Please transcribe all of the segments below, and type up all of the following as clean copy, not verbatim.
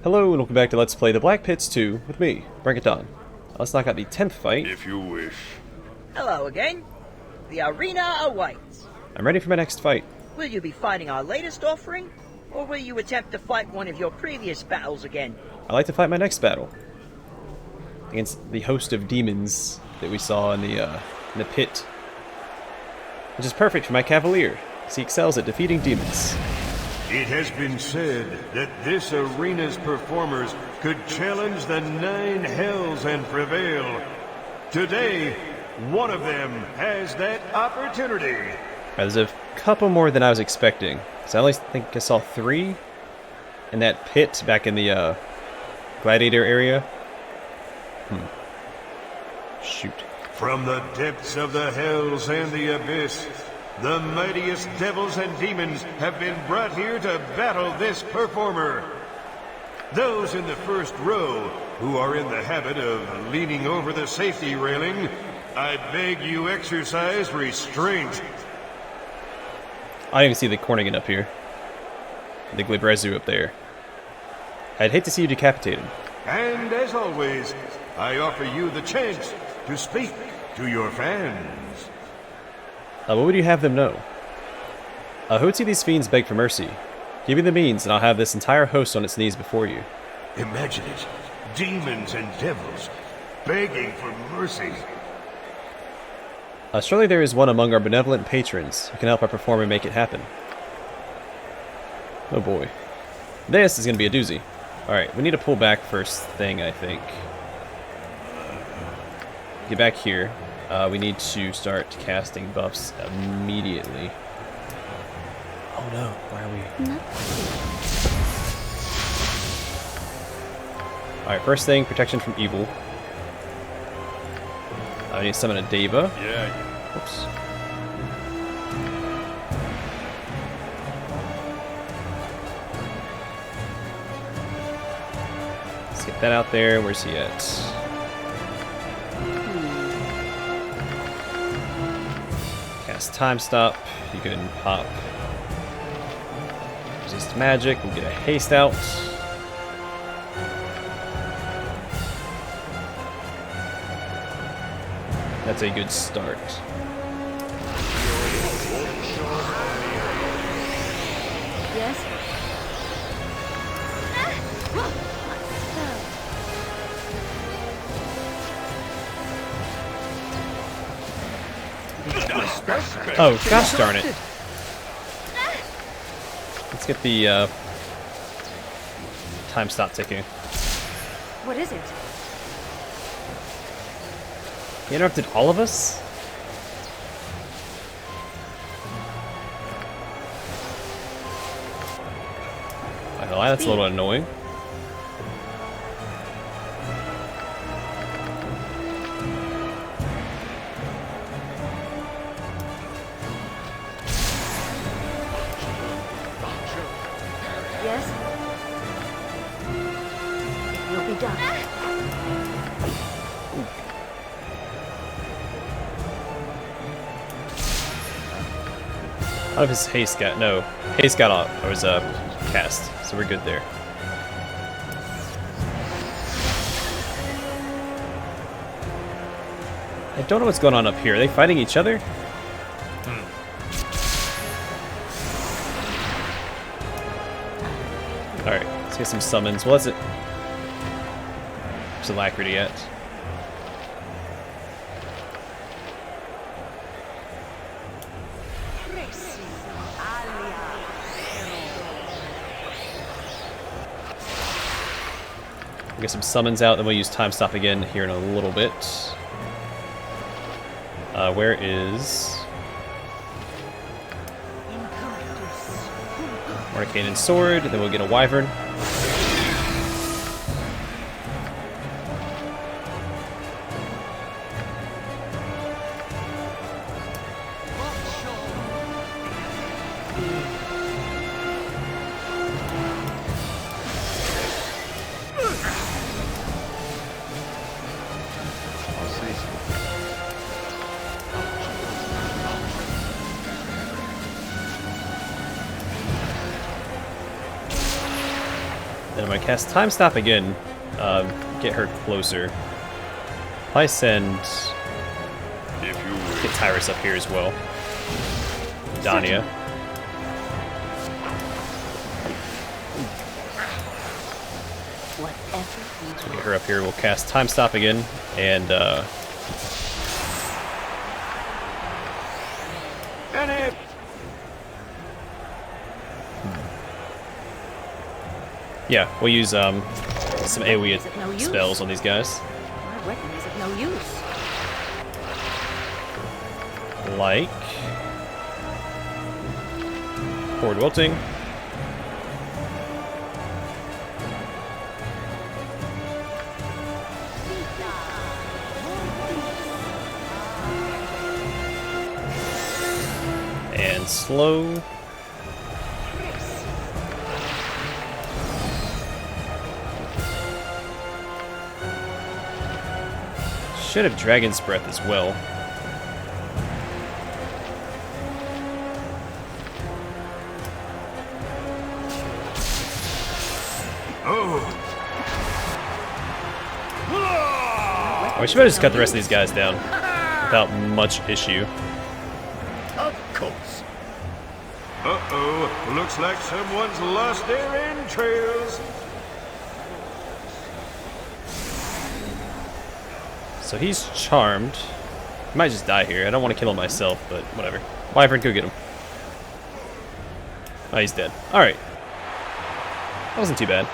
Hello and welcome back to Let's Play the Black Pits 2 with me, Dennaton. Let's knock out the 10th fight. If you wish. Hello again. The arena awaits. I'm ready for my next fight. Will you be fighting our latest offering, or will you attempt to fight one of your previous battles again? I'd like to fight my next battle against the host of demons that we saw in the pit, which is perfect for my cavalier, because he excels at defeating demons. It has been said that this arena's performers could challenge the 9 hells and prevail. Today, one of them has that opportunity. There's a couple more than I was expecting, because I only think I saw 3 in that pit back in the Gladiator area. Shoot. From the depths of the hells and the abyss, the mightiest devils and demons have been brought here to battle this performer. Those in the first row who are in the habit of leaning over the safety railing, I beg you exercise restraint. I didn't even see the Cornigan up here. The Glibrezu up there. I'd hate to see you decapitated. And as always, I offer you the chance to speak to your fans. What would you have them know? Who would see these fiends beg for mercy? Give me the means, and I'll have this entire host on its knees before you. Imagine it. Demons and devils begging for mercy. Surely there is one among our benevolent patrons who can help our performer make it happen. Oh boy. This is going to be a doozy. Alright, we need to pull back first thing, I think. Get back here. We need to start casting buffs immediately. Oh no, where are we? Alright, first thing, protection from evil. I need to summon a Deva. Yeah. Whoops. Let's get that out there. Where's he at? Cast Time Stop. You can pop Resist Magic. We'll get a haste out. That's a good start. Yes? Oh, gosh darn it. Let's get the time stop ticking. What is it? He interrupted all of us? Well, that's a little annoying. Yes? It will be done. How did his haste got? No, haste got off. Or was cast, so we're good there. I don't know what's going on up here. Are they fighting each other? Alright, let's get some summons. What is it? Where's Alacrity at? We'll get some summons out, then we'll use Time Stop again here in a little bit. Where is Arcane and Sword, then we'll get a Wyvern. Cast Time Stop again. Get her closer. Probably send... Get Tyrus up here as well. Dania. So get her up here. We'll cast Time Stop again. And, yeah, we'll use some AoE spells on these guys. My weapon is of no use. Like Forward Wilting. And slow. Should have Dragon's Breath as well. We should just cut the rest of these guys down without much issue. Of course. Uh-oh, looks like someone's lost their entrails. So he's charmed. He might just die here. I don't want to kill him myself, but whatever. Wyvern, go get him. Oh, he's dead. Alright. That wasn't too bad.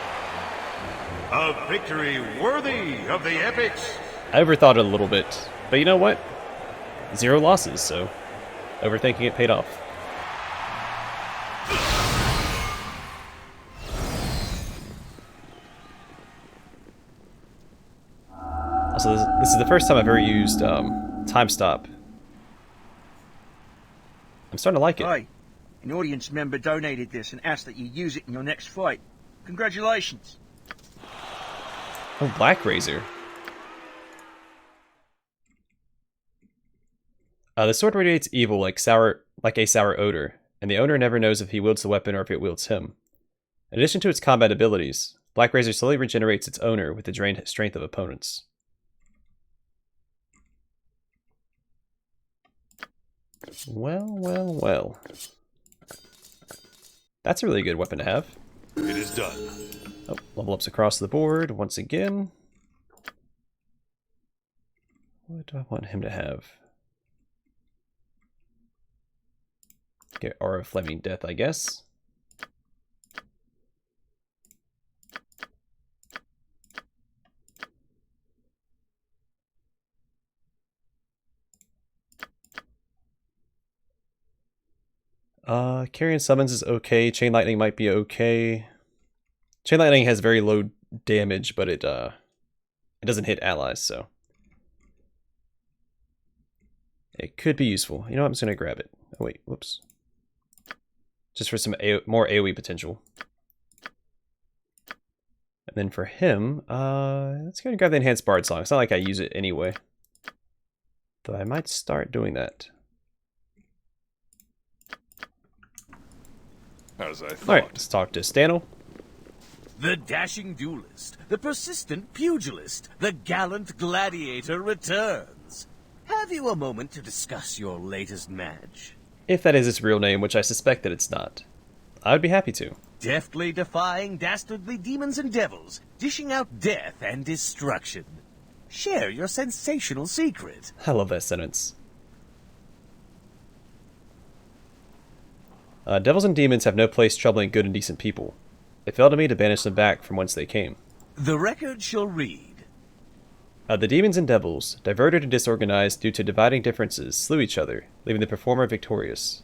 A victory worthy of the epics. I overthought it a little bit. But you know what? 0 losses, so overthinking it paid off. Also, this is the first time I've ever used Time Stop. I'm starting to like it. Hey, an audience member donated this and asked that you use it in your next fight. Congratulations. Oh, Black Razor. The sword radiates evil like a sour odor, and the owner never knows if he wields the weapon or if it wields him. In addition to its combat abilities, Black Razor slowly regenerates its owner with the drained strength of opponents. Well, well, well. That's a really good weapon to have. It is done. Oh, level ups across the board once again. What do I want him to have? Get Aura of Flaming Death, I guess. Carrion Summons is okay. Chain Lightning might be okay. Chain Lightning has very low damage, but it doesn't hit allies, so it could be useful. You know what? I'm just gonna grab it. Oh wait, whoops. Just for some more AoE potential. And then for him, let's go and grab the Enhanced Bard Song. It's not like I use it anyway. Though I might start doing that. As I thought. Alright, let's talk to Stanel. The dashing duelist, the persistent pugilist, the gallant gladiator returns. Have you a moment to discuss your latest match? If that is its real name, which I suspect that it's not. I would be happy to. Deftly defying dastardly demons and devils, dishing out death and destruction. Share your sensational secret. I love that sentence. Devils and demons have no place troubling good and decent people. It fell to me to banish them back from whence they came. The record shall read. The demons and devils, diverted and disorganized due to dividing differences, slew each other, leaving the performer victorious.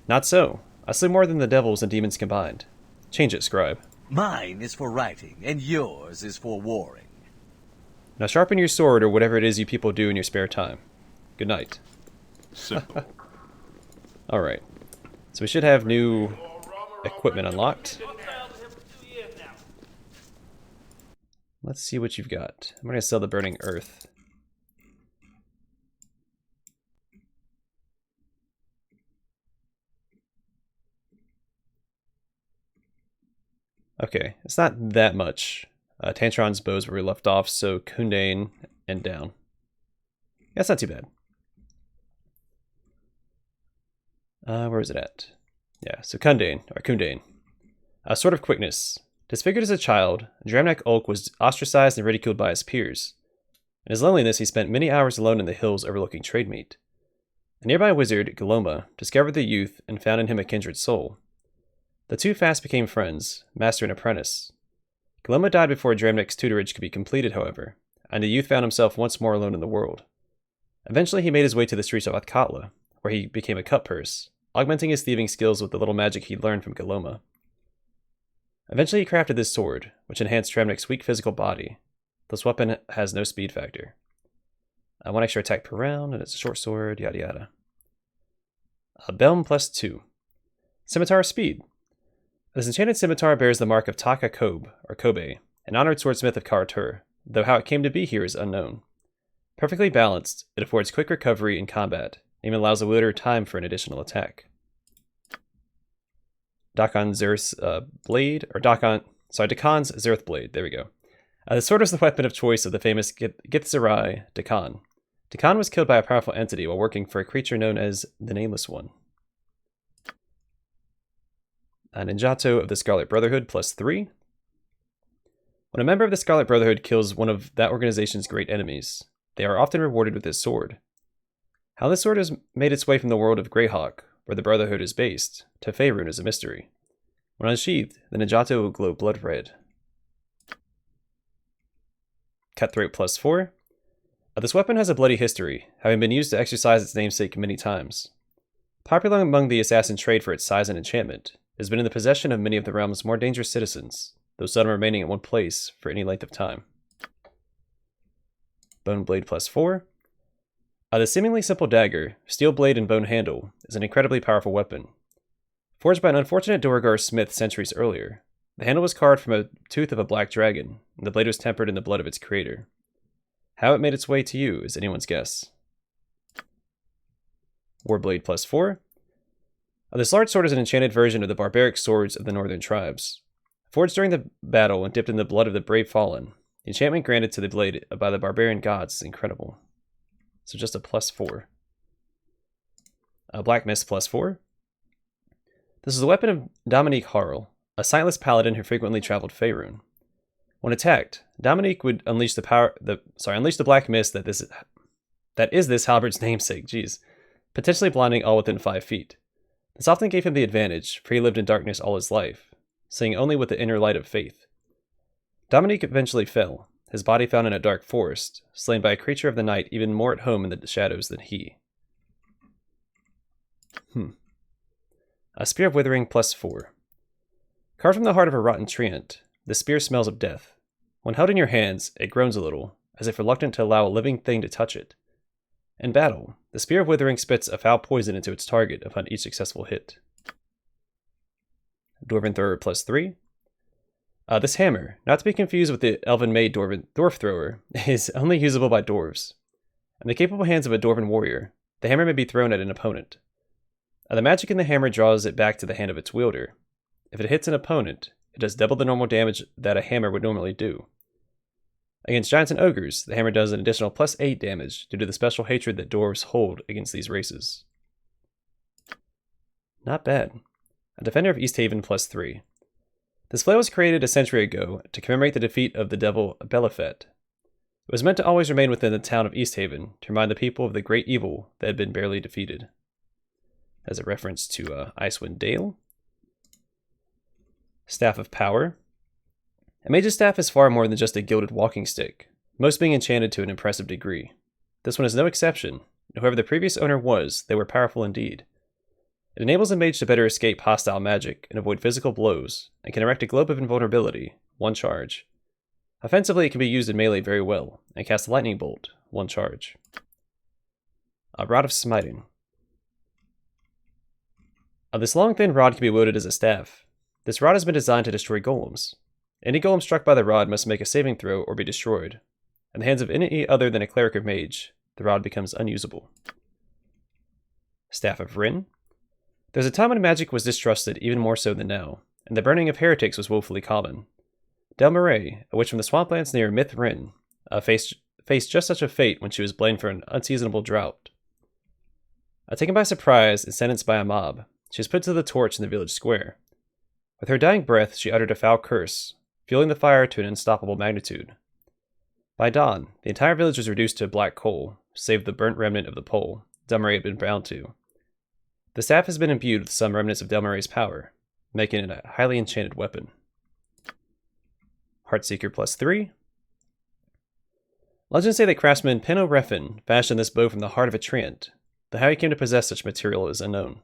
Not so. I slew more than the devils and demons combined. Change it, scribe. Mine is for writing, and yours is for warring. Now sharpen your sword or whatever it is you people do in your spare time. Good night. Simple. Alright. So we should have new equipment unlocked. Let's see what you've got. I'm going to sell the Burning Earth. Okay, it's not that much. Tantron's bows where we left off, so Kundane and down. That's not too bad. Where is it at? Yeah, so Kundane. Sword of Quickness. Disfigured as a child, Dramnak Ulk was ostracized and ridiculed by his peers. In his loneliness, he spent many hours alone in the hills overlooking trade meat. A nearby wizard, Galoma, discovered the youth and found in him a kindred soul. The two fast became friends, master and apprentice. Galoma died before Dramnak's tutorage could be completed, however, and the youth found himself once more alone in the world. Eventually, he made his way to the streets of Athkatla, where he became a cutpurse, augmenting his thieving skills with the little magic he'd learned from Galoma. Eventually, he crafted this sword, which enhanced Dramnak's weak physical body. This weapon has no speed factor. 1 extra attack per round, and it's a short sword, yada yada. Belm +2. Scimitar Speed. This enchanted scimitar bears the mark of Taka Kobe, or Kobe, an honored swordsmith of Karatur, though how it came to be here is unknown. Perfectly balanced, it affords quick recovery in combat, and even allows the wielder time for an additional attack. Dakon's Zerth's blade, or Dakon's Zerth blade, there we go. The sword was the weapon of choice of the famous Githzerai Dakon. Dakon was killed by a powerful entity while working for a creature known as the Nameless One. Ninjato of the Scarlet Brotherhood +3. When a member of the Scarlet Brotherhood kills one of that organization's great enemies, they are often rewarded with this sword. How this sword has made its way from the world of Greyhawk, where the Brotherhood is based, to Faerun is a mystery. When unsheathed, the Ninjato will glow blood red. Cutthroat +4. This weapon has a bloody history, having been used to exercise its namesake many times. Popular among the assassin trade for its size and enchantment, it has been in the possession of many of the realm's more dangerous citizens, though some remaining at one place for any length of time. Bone Blade +4. The seemingly simple dagger, steel blade and bone handle, is an incredibly powerful weapon. Forged by an unfortunate Duergar smith centuries earlier, the handle was carved from a tooth of a black dragon, and the blade was tempered in the blood of its creator. How it made its way to you is anyone's guess. Warblade +4. This large sword is an enchanted version of the barbaric swords of the northern tribes. Forged during the battle and dipped in the blood of the brave fallen, the enchantment granted to the blade by the barbarian gods is incredible. So just a +4. Black Mist +4. This is the weapon of Dominique Harl, a sightless paladin who frequently traveled Faerun. When attacked, Dominique would unleash the black mist that is this halberd's namesake, potentially blinding all within 5 feet. This often gave him the advantage, for he lived in darkness all his life, seeing only with the inner light of faith. Dominique eventually fell, his body found in a dark forest, slain by a creature of the night even more at home in the shadows than he. A Spear of Withering +4. Carved from the heart of a rotten treant, the spear smells of death. When held in your hands, it groans a little, as if reluctant to allow a living thing to touch it. In battle, the Spear of Withering spits a foul poison into its target upon each successful hit. Dwarven Thrower +3. This hammer, not to be confused with the elven-made dwarf thrower, is only usable by dwarves. In the capable hands of a dwarven warrior, the hammer may be thrown at an opponent. The magic in the hammer draws it back to the hand of its wielder. If it hits an opponent, it does double the normal damage that a hammer would normally do. Against giants and ogres, the hammer does an additional +8 damage due to the special hatred that dwarves hold against these races. Not bad. A Defender of Easthaven +3. This flail was created a century ago to commemorate the defeat of the devil Baeloth. It was meant to always remain within the town of Easthaven to remind the people of the great evil that had been barely defeated. As a reference to Icewind Dale. Staff of Power. A mage's staff is far more than just a gilded walking stick, most being enchanted to an impressive degree. This one is no exception. Whoever the previous owner was, they were powerful indeed. It enables a mage to better escape hostile magic and avoid physical blows, and can erect a globe of invulnerability, 1 charge. Offensively, it can be used in melee very well, and cast a lightning bolt, 1 charge. A Rod of Smiting. This long thin rod can be wielded as a staff. This rod has been designed to destroy golems. Any golem struck by the rod must make a saving throw or be destroyed. In the hands of any other than a cleric or mage, the rod becomes unusable. Staff of Rin. There's a time when magic was distrusted even more so than now, and the burning of heretics was woefully common. Del Marais, a witch from the swamplands near Myth Rin, faced just such a fate when she was blamed for an unseasonable drought. Taken by surprise and sentenced by a mob, she was put to the torch in the village square. With her dying breath, she uttered a foul curse, fueling the fire to an unstoppable magnitude. By dawn, the entire village was reduced to black coal, save the burnt remnant of the pole Del Marais had been bound to. The staff has been imbued with some remnants of Del Marais' power, making it a highly enchanted weapon. Heartseeker +3. Legends say that craftsman Penno Reffin fashioned this bow from the heart of a treant, but how he came to possess such material is unknown.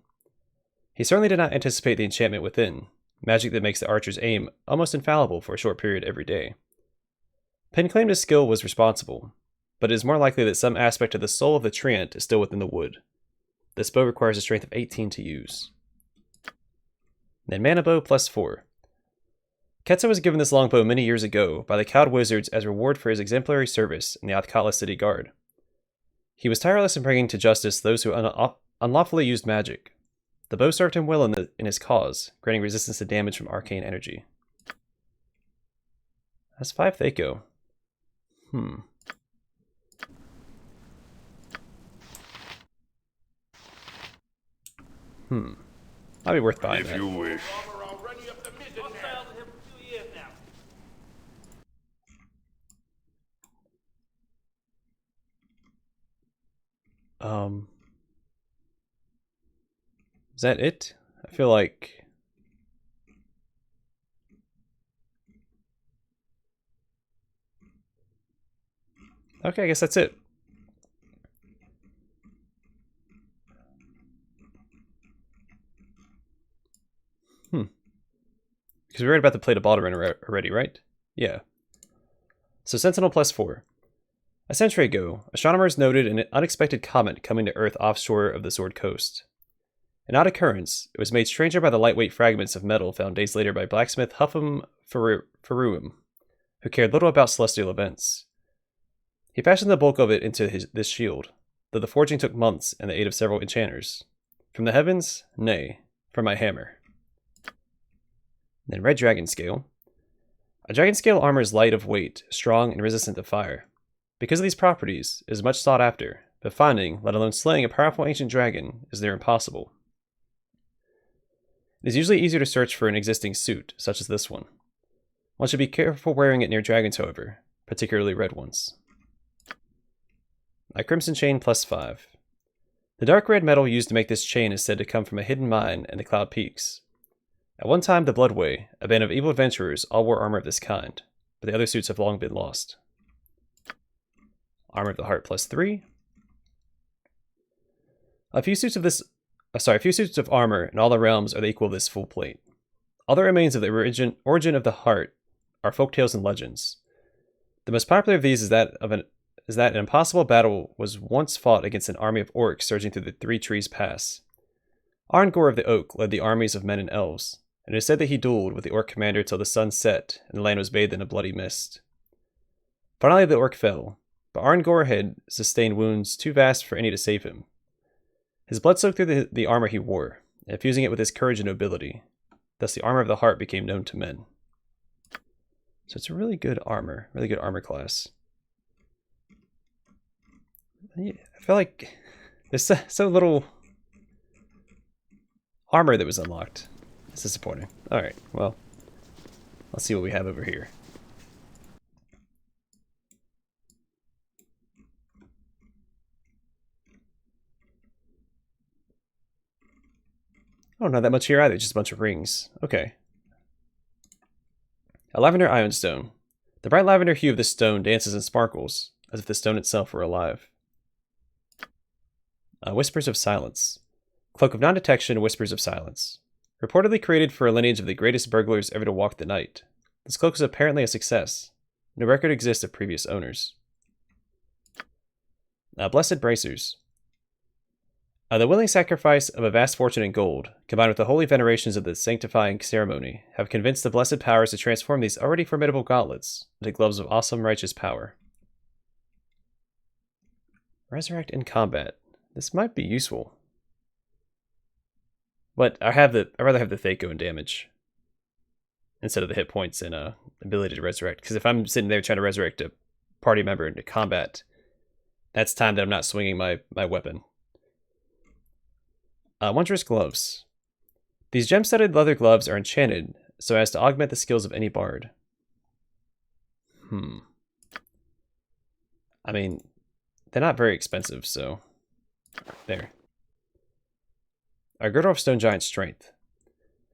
He certainly did not anticipate the enchantment within, magic that makes the archer's aim almost infallible for a short period every day. Penn claimed his skill was responsible, but it is more likely that some aspect of the soul of the treant is still within the wood. This bow requires a strength of 18 to use. Then mana bow +4. Ketsa was given this longbow many years ago by the Cowed Wizards as reward for his exemplary service in the Athkatla City Guard. He was tireless in bringing to justice those who unlawfully used magic. The bow served him well in his cause, granting resistance to damage from arcane energy. That's 5 Thaco. Might be worth buying If that. you wish. Is that it? I feel like... Okay, I guess that's it. Because we read about the plate of Baldur already, right? Yeah. So Sentinel +4. A century ago, astronomers noted an unexpected comet coming to Earth offshore of the Sword Coast. An odd occurrence, it was made stranger by the lightweight fragments of metal found days later by blacksmith Huffam Faruim, who cared little about celestial events. He fashioned the bulk of it into this shield, though the forging took months and the aid of several enchanters. From the heavens? Nay, from my hammer. Then Red Dragon Scale. A dragon scale armor is light of weight, strong, and resistant to fire. Because of these properties, it is much sought after, but finding, let alone slaying, a powerful ancient dragon is near impossible. It is usually easier to search for an existing suit, such as this one. One should be careful wearing it near dragons, however, particularly red ones. A Crimson Chain +5. The dark red metal used to make this chain is said to come from a hidden mine in the Cloud Peaks. At one time, the Bloodway, a band of evil adventurers, all wore armor of this kind, but the other suits have long been lost. Armor of the Heart +3. A few suits of armor in all the realms are the equal of this full plate. All that remains of the origin of the heart are folktales and legends. The most popular of these is that an impossible battle was once fought against an army of orcs surging through the Three Trees Pass. Arngor of the Oak led the armies of men and elves, and it is said that he dueled with the orc commander till the sun set and the land was bathed in a bloody mist. Finally the orc fell, but Arngor had sustained wounds too vast for any to save him. His blood soaked through the armor he wore, infusing it with his courage and nobility. Thus the armor of the heart became known to men. So it's a really good armor class. I feel like there's so little armor that was unlocked. It's disappointing. Alright, well, let's see what we have over here. Oh, not that much here either, just a bunch of rings. Okay. A Lavender Ironstone. The bright lavender hue of this stone dances and sparkles, as if the stone itself were alive. Whispers of Silence. Cloak of Non-Detection, Whispers of Silence. Reportedly created for a lineage of the greatest burglars ever to walk the night. This cloak is apparently a success. No record exists of previous owners. Blessed Bracers. The willing sacrifice of a vast fortune in gold, combined with the holy venerations of the sanctifying ceremony, have convinced the blessed powers to transform these already formidable gauntlets into gloves of awesome righteous power. Resurrect in combat. This might be useful. But I'd rather have the Thaco and damage. instead of the hit points and ability to resurrect. Because if I'm sitting there trying to resurrect a party member into combat, that's time that I'm not swinging my weapon. Wondrous Gloves. These gem-studded leather gloves are enchanted so as to augment the skills of any bard. I mean, they're not very expensive, so... There. Our Girdle of Stone Giant Strength.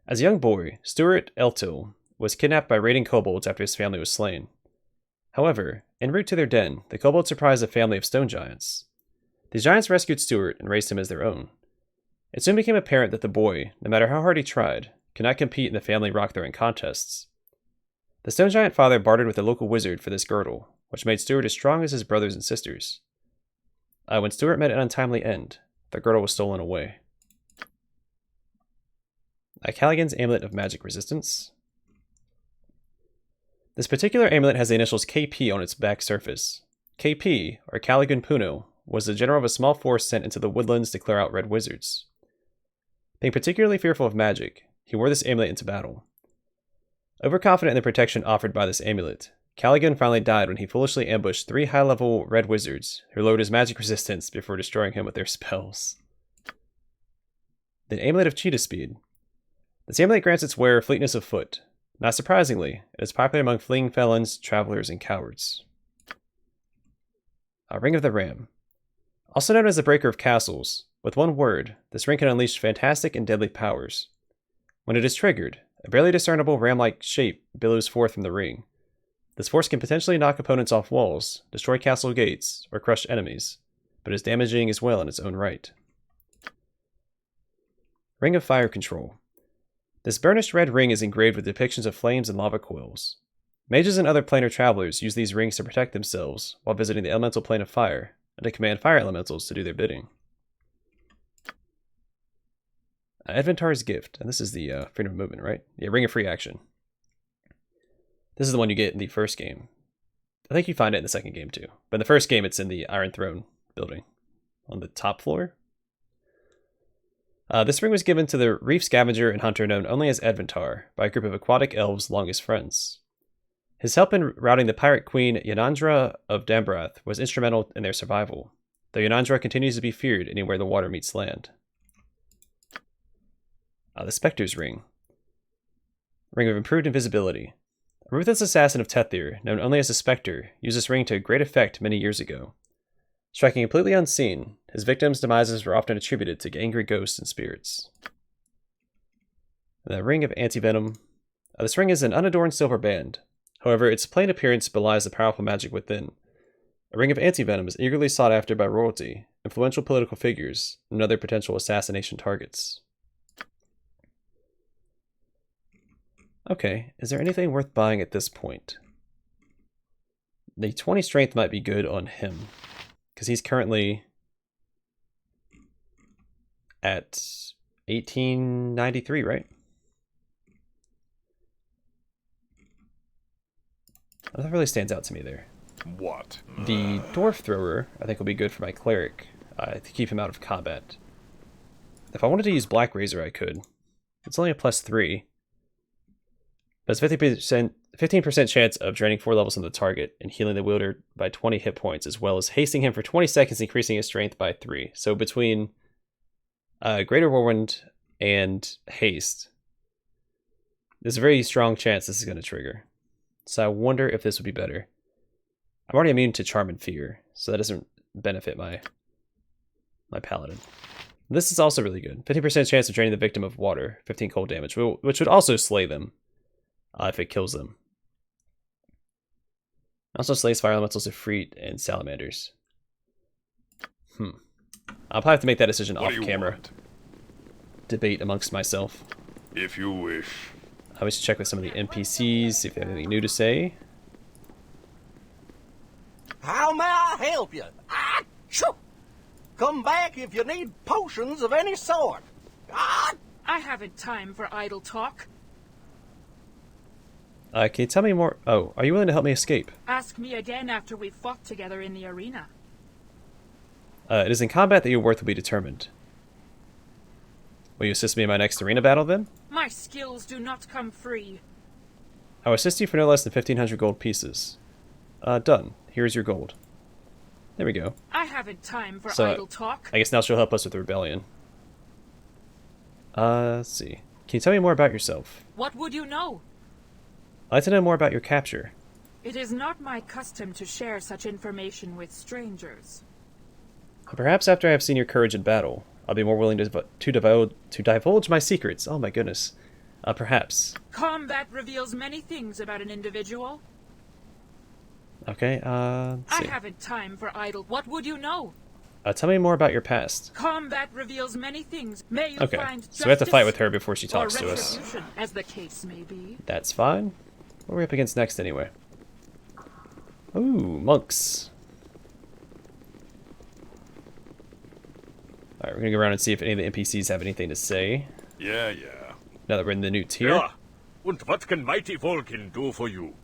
As a young boy, Stuart Eltil was kidnapped by raiding kobolds after his family was slain. However, en route to their den, the kobolds surprised a family of stone giants. These giants rescued Stuart and raised him as their own. It soon became apparent that the boy, no matter how hard he tried, could not compete in the family rock-throwing contests. The stone giant father bartered with a local wizard for this girdle, which made Stuart as strong as his brothers and sisters. When Stuart met an untimely end, the girdle was stolen away. Ikalian's Amulet of Magic Resistance. This particular amulet has the initials KP on its back surface. KP, or Caligan Puno, was the general of a small force sent into the woodlands to clear out red wizards. Being particularly fearful of magic, he wore this amulet into battle. Overconfident in the protection offered by this amulet, Caligan finally died when he foolishly ambushed 3 high-level red wizards who lowered his magic resistance before destroying him with their spells. The Amulet of Cheetah Speed. This amulet grants its wearer fleetness of foot. Not surprisingly, it is popular among fleeing felons, travelers, and cowards. Ring of the Ram. Also known as the Breaker of Castles, with one word, this ring can unleash fantastic and deadly powers. When it is triggered, a barely discernible ram-like shape billows forth from the ring. This force can potentially knock opponents off walls, destroy castle gates, or crush enemies, but is damaging as well in its own right. Ring of Fire Control. This burnished red ring is engraved with depictions of flames and lava coils. Mages and other planar travelers use these rings to protect themselves while visiting the elemental plane of fire, and to command fire elementals to do their bidding. Adventar's Gift, and this is the freedom of movement, right? Yeah, Ring of Free Action. This is the one you get in the first game. I think you find it in the second game too. But in the first game, it's in the Iron Throne building on the top floor. This ring was given to the reef scavenger and hunter known only as Adventar by a group of aquatic elves' longest friends. His help in routing the pirate queen Yanandra of Dambrath was instrumental in their survival, though Yanandra continues to be feared anywhere the water meets land. The Specter's Ring. Ring of Improved Invisibility. A ruthless assassin of Tethir, known only as the Specter, used this ring to great effect many years ago. Striking completely unseen, his victims' demises were often attributed to angry ghosts and spirits. The Ring of Antivenom. This ring is an unadorned silver band. However, its plain appearance belies the powerful magic within. A Ring of Antivenom is eagerly sought after by royalty, influential political figures, and other potential assassination targets. Okay, is there anything worth buying at this point? The 20 strength might be good on him, because he's currently at 1893, right? That really stands out to me there. What? The Dwarf Thrower, I think, will be good for my cleric, to keep him out of combat. If I wanted to use Black Razor, I could. It's only a +3. But it's 15% chance of draining 4 levels on the target and healing the wielder by 20 hit points, as well as hasting him for 20 seconds, increasing his strength by 3. So between Greater Whirlwind and Haste, there's a very strong chance this is going to trigger. So I wonder if this would be better. I'm already immune to Charm and Fear, so that doesn't benefit my Paladin. This is also really good. 50% chance of draining the victim of water, 15 cold damage, which would also slay them. If it kills them. Also slays fire elementals of Freet and salamanders. I'll probably have to make that decision off camera. Want? Debate amongst myself. If you wish. We should check with some of the NPCs, see if they have anything new to say. How may I help you? Achoo! Come back if you need potions of any sort. I haven't time for idle talk. Can you tell me more? Oh, are you willing to help me escape? Ask me again after we've fought together in the arena. It is in combat that your worth will be determined. Will you assist me in my next arena battle then? My skills do not come free. I'll assist you for no less than 1,500 gold pieces. Done. Here's your gold. There we go. I haven't time for So, idle talk. I guess now she'll help us with the rebellion. Let's see. Can you tell me more about yourself? What would you know? I'd like to know more about your capture. It is not my custom to share such information with strangers. Perhaps after I have seen your courage in battle, I'll be more willing to divulge my secrets. Oh my goodness. Perhaps. Combat reveals many things about an individual. Okay, let's I see. haven't time for idle. What would you know? Tell me more about your past. Combat reveals many things. May you Okay, find so we have to fight justice with her before she talks or to us. retribution, as the case may be. That's fine. What are we up against next, anyway? Ooh, monks. Alright, we're gonna go around and see if any of the NPCs have anything to say. Yeah. Now that we're in the new tier. Yeah. And what can mighty Vulcan do for you?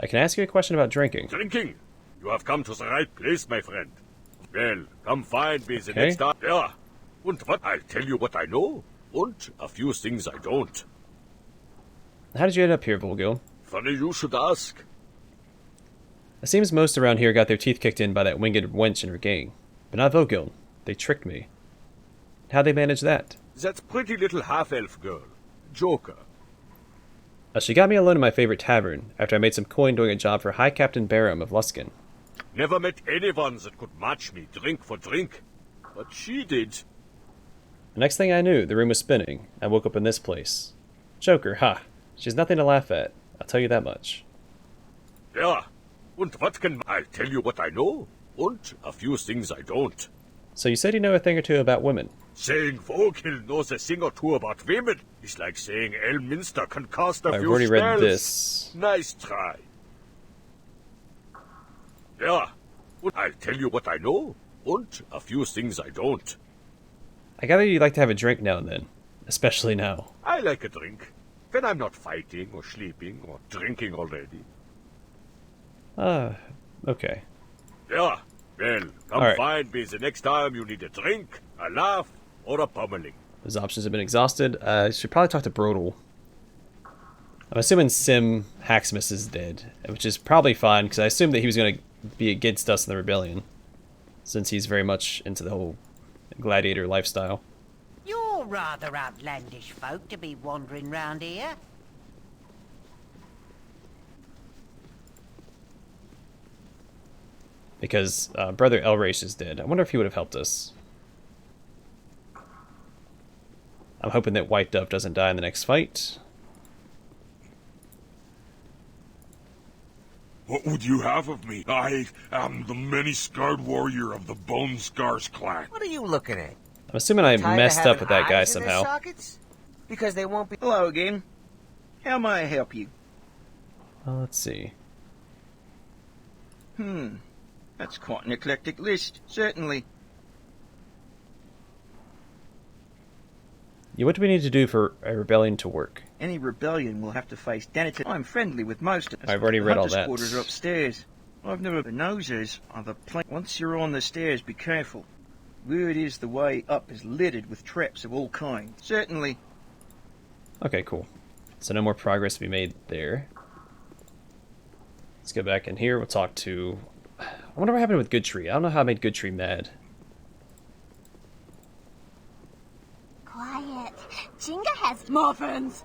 I can ask you a question about drinking. Drinking? You have come to the right place, my friend. Well, come find me the Okay. next time. Yeah. And what? I'll tell you what I know, and a few things I don't. How did you end up here, Volgil? Funny you should ask. It seems most around here got their teeth kicked in by that winged wench and her gang. But not Volgil. They tricked me. How'd they manage that? That pretty little half-elf girl, Joker. She got me alone in my favorite tavern after I made some coin doing a job for High Captain Barum of Luskin. Never met anyone that could match me drink for drink. But she did. The next thing I knew, the room was spinning. I woke up in this place. Joker, ha! She's nothing to laugh at. I'll tell you that much. Yeah. And what can... I'll tell you what I know, and a few things I don't. So you said you know a thing or two about women. Saying Vogel knows a thing or two about women is like saying Elminster can cast a I've few already read spells. this. Nice try. Yeah. And I'll tell you what I know, and a few things I don't. I gather you like to have a drink now and then. Especially now. I like a drink. When I'm not fighting or sleeping or drinking already. Okay. Yeah. Well, come All right. find me the next time you need a drink, a laugh, or a pummeling. Those options have been exhausted. I should probably talk to Brodel. I'm assuming Sim Hacksmith is dead, which is probably fine, because I assumed that he was going to be against us in the rebellion, since he's very much into the whole gladiator lifestyle. You're rather outlandish folk to be wandering round here. Because Brother Elrace is dead. I wonder if he would have helped us. I'm hoping that White Dove doesn't die in the next fight. What would you have of me? I am the many-scarred warrior of the Bone Scars clan. What are you looking at? I'm assuming I Tired of messed up having with that guy eyes in their somehow. sockets? Because they won't be... Hello again. How may I help you? Let's see. That's quite an eclectic list, certainly. Yeah, what do we need to do for a rebellion to work? Any rebellion will have to face Dennaton. I'm friendly with most of us. I've already The read all hunters' that. quarters are upstairs. I've never... The nosers are the Once you're on the stairs, be careful. Word is the way up is littered with traps of all kinds. Certainly. Okay, cool. So no more progress to be made there. Let's go back in here. We'll talk to... I wonder what happened with Goodtree. I don't know how I made Goodtree mad. Quiet. Jinga has muffins.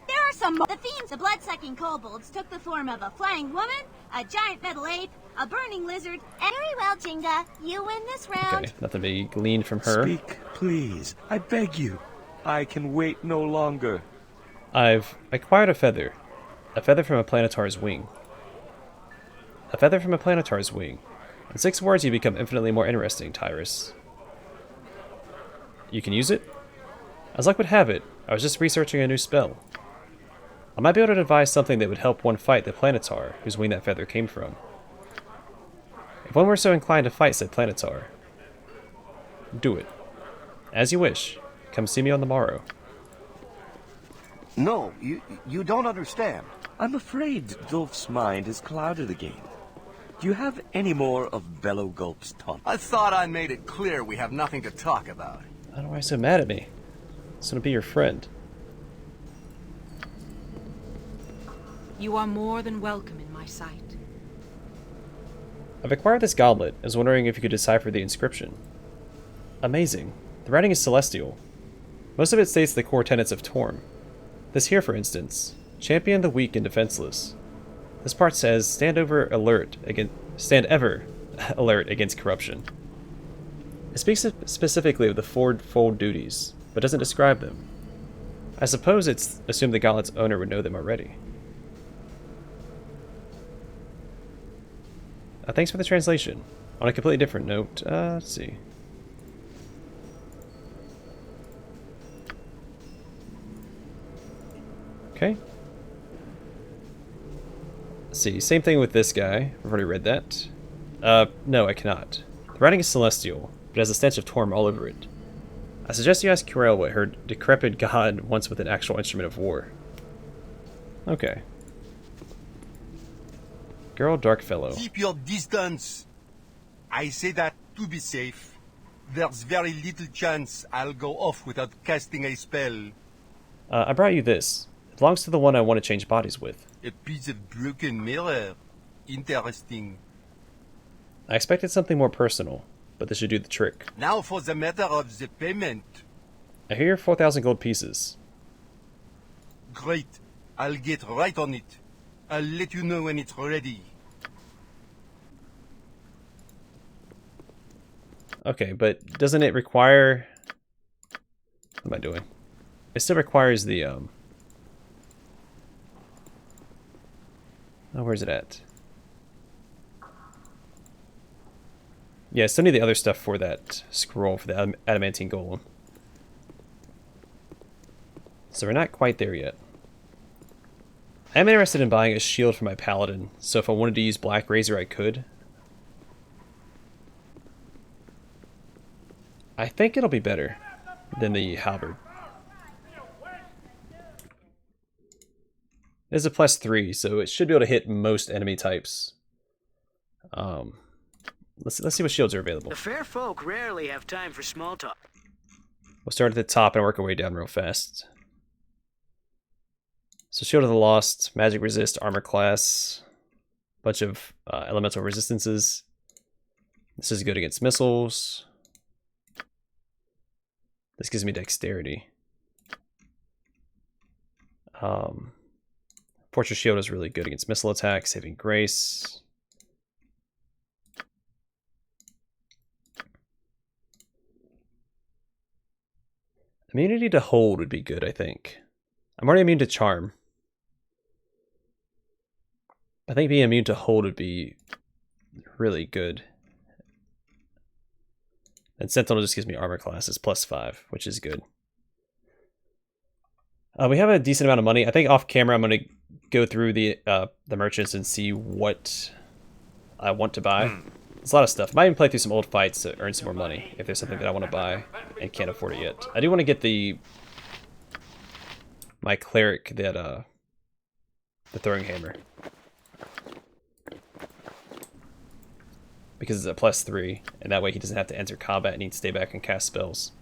There are some. The themes: the blood-sucking kobolds took the form of a flying woman, a giant metal ape, a burning lizard. And very well, Jinga. You win this round. Okay, nothing to be gleaned from her. Speak, please. I beg you. I can wait no longer. I've acquired a feather. A feather from a planetar's wing. A feather from a planetar's wing. In 6 words, you become infinitely more interesting, Tyrus. You can use it? As luck would have it, I was just researching a new spell. I might be able to devise something that would help one fight the planetar, whose wing that feather came from. If one were so inclined to fight said planetar, do it. As you wish. Come see me on the morrow. No, you don't understand. I'm afraid Dolph's mind is clouded again. Do you have any more of Bellow Gulp's taunt? I thought I made it clear we have nothing to talk about. I don't know why you're so mad at me. I just want to be your friend. You are more than welcome in my sight. I've acquired this goblet. I was wondering if you could decipher the inscription. Amazing. The writing is celestial. Most of it states the core tenets of Torm. This here, for instance, champion the weak and defenseless. This part says, stand ever alert against corruption. It speaks specifically of the fourfold duties, but doesn't describe them. I suppose it's assumed the goblet's owner would know them already. Thanks for the translation. On a completely different note, let's see. Okay. Let's see, same thing with this guy. I've already read that. No, I cannot. The writing is celestial, but has a stench of Torm all over it. I suggest you ask Curel what her decrepit god wants with an actual instrument of war. Okay. Girl, Darkfellow. Keep your distance. I say that to be safe. There's very little chance I'll go off without casting a spell. I brought you this. It belongs to the one I want to change bodies with. A piece of broken mirror. Interesting. I expected something more personal, but this should do the trick. Now for the matter of the payment. I hear 4,000 gold pieces. Great. I'll get right on it. I'll let you know when it's ready. Okay, but doesn't it require... What am I doing? It still requires the, Oh, where's it at? Yeah, I still need the other stuff for that scroll, for the adamantine golem. So we're not quite there yet. I am interested in buying a shield for my paladin, so if I wanted to use Black Razor, I could. I think it'll be better than the halberd. It is a +3, so it should be able to hit most enemy types. Let's see what shields are available. The fair folk rarely have time for small talk. We'll start at the top and work our way down real fast. So Shield of the Lost, Magic Resist, Armor Class, bunch of elemental resistances. This is good against missiles. This gives me Dexterity. Fortress Shield is really good against missile attacks, Saving Grace. Immunity to Hold would be good, I think. I'm already immune to Charm. I think being immune to Hold would be really good. And Sentinel just gives me armor classes +5, which is good. We have a decent amount of money. I think off camera I'm going to go through the merchants and see what I want to buy. It's a lot of stuff. I might even play through some old fights to earn some more money if there's something that I want to buy and can't afford it yet. I do want to get my cleric that the throwing hammer, because it's a +3, and that way he doesn't have to enter combat and need to stay back and cast spells.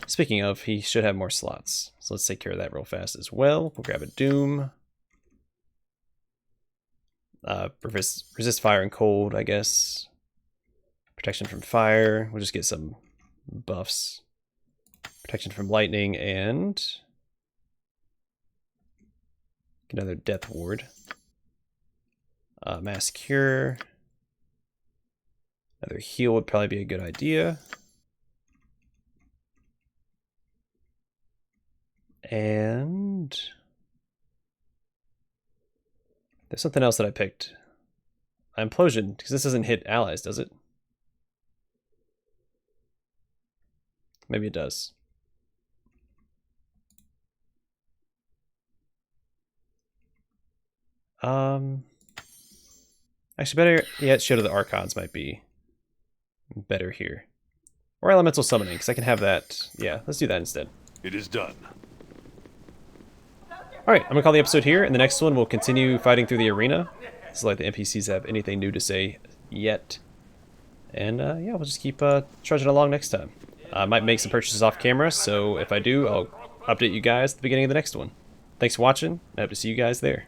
Speaking of, he should have more slots, so let's take care of that real fast as well. We'll grab a Doom. Resist fire and cold, I guess. Protection from fire. We'll just get some buffs. Protection from lightning and another death ward. Mass cure. Another heal would probably be a good idea. And there's something else that I picked. Implosion, because this doesn't hit allies, does it? Maybe it does. Actually, better yet, Shield of the Archons might be better here. Or Elemental Summoning, because I can have that. Yeah, let's do that instead. It is done. Alright, I'm going to call the episode here. In the next one, we'll continue fighting through the arena. It's like the NPCs have anything new to say yet. And yeah, we'll just keep trudging along next time. I might make some purchases off camera, so if I do, I'll update you guys at the beginning of the next one. Thanks for watching, I hope to see you guys there.